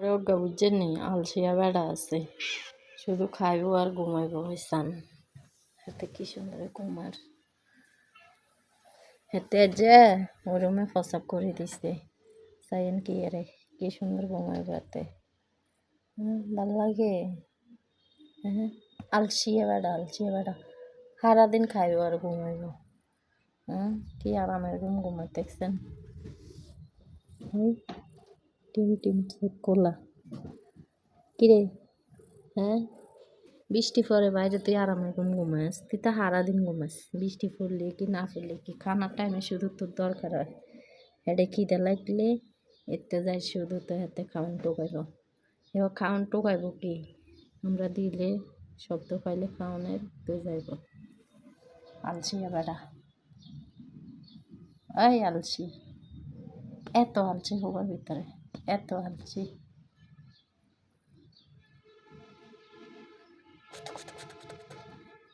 পরে ওটা বুঝছেন নি আলসিয়া বেড়া আছে শুধু খাইবো আর ঘুমাইবো হইসান হাতে কি সুন্দর ঘুমার হেতে যে ওই রুমে প্রসাব করে দিছে সাইন কি রে কি সুন্দর ঘুমাইবো হাতে ভাল লাগে হ্যাঁ আলসিয়া বেড়া সারাদিন খাইবো আর ঘুমাইবো কি আরামের ঘুম ঘুমাইতেছেন টিম চেক করলা কিরে হ্যাঁ বৃষ্টি পরে বাইরে তুই আরামে ঘুমাস তুই তো সারাদিন ঘুমাস বৃষ্টি পড়লে কি না পড়লে কি খানার টাইমে শুধু তোর দরকার হয় হেডে খিদে লাগলে এতে যাই শুধু তো হাতে খাওয়ান টোকাইব এবার খাওয়ান টোকাইব কি আমরা দিলে শব্দ পাইলে খাওয়ানের তুই যাইব আলসি বেড়া এই আলসি এত আলসি হবার ভিতরে এত আলসি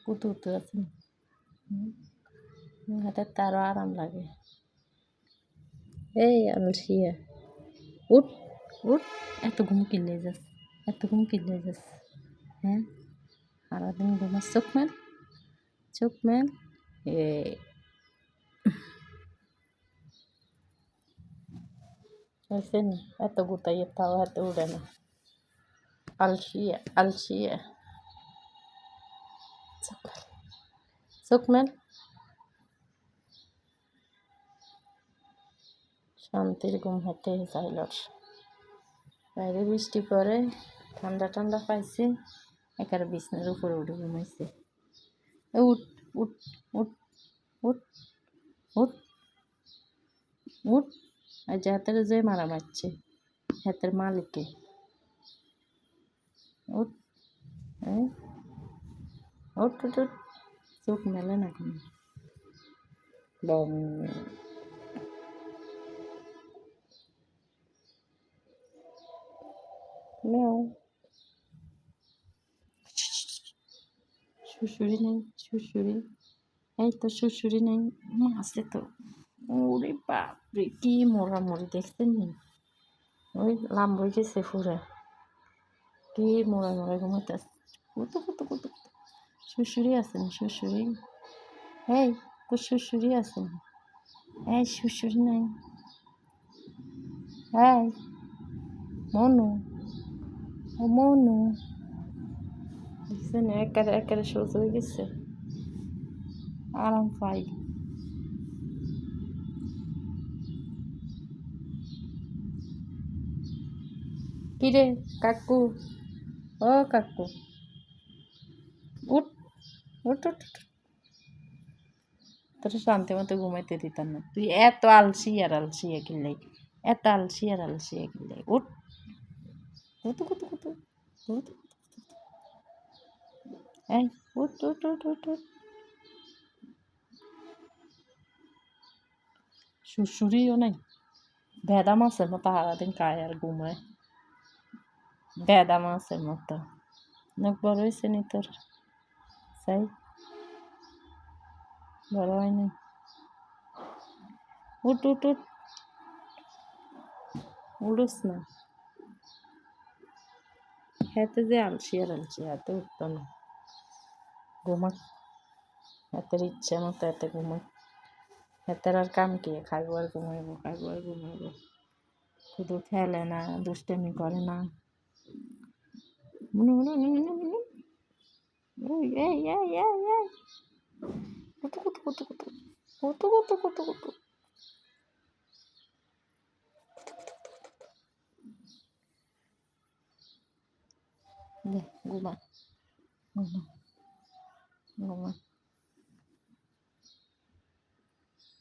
কুতু আছেন হাতে তারও আরাম লাগে এই আলসিয়া উঠ উঠ এত ঘুম কিনলে যাস হ্যাঁ সারাদিন ঘুমাস চোখ মেল এ হয়েছেন এত গুতাইয়ে তাও হাতে উড়ে না আলসিয়া চোখ মেল শান্তির ঘুম হাতে চাইল বাইরে বৃষ্টি পরে ঠান্ডা পাইছে একার বিছনার উপরে উঠে ঘুমাইছে উঠ উঠ উঠ উঠ উঠ উঠ আর যে হাতের যে মারা মারছে হাতের মালিককে উঠ উঠ উঠ উঠ চোখ মেলে না কেন বম মেও শ্বশুরি নেই এই তো শ্বশুরি নেই আছে তো ওরে বাপরে কি মোড়ামুড়ি দেখছেন নি ওই লাম্বই গেছে ফুরে কি মোড়া ঘুমাইতেছে কত শ্বশুরি আছেন এই তোর শ্বশুরি আছেন এই শ্বশুরি নাই এই মনু দেখছেন একারে সোজ হয়ে গেছে আরাম পাই কিরে কাকু ও কাকু উঠ উঠ উঠ তোর শান্তি মতো ঘুমাইতে দিতাম না তুই এত আলসি কিনলে এত আলসি কিনলে উঠ কত এই উঠ শ্বশুরিও নাই ভেদা মাছের মতো সারাদিন খায় আর ঘুমায় ভেদা মাছের মতো নখ বড় হয়েছে নি তোর তাই বড় হয়নি উঠ উঠোস না হেতে যে আলসি হাতে উঠত না ঘুমাক হাতের ইচ্ছে মতো এতে ঘুমাক হাতের আর কাম কি খাইব আর ঘুমাইব শুধু খেলে না দুষ্টামি করে না কত ঘুমা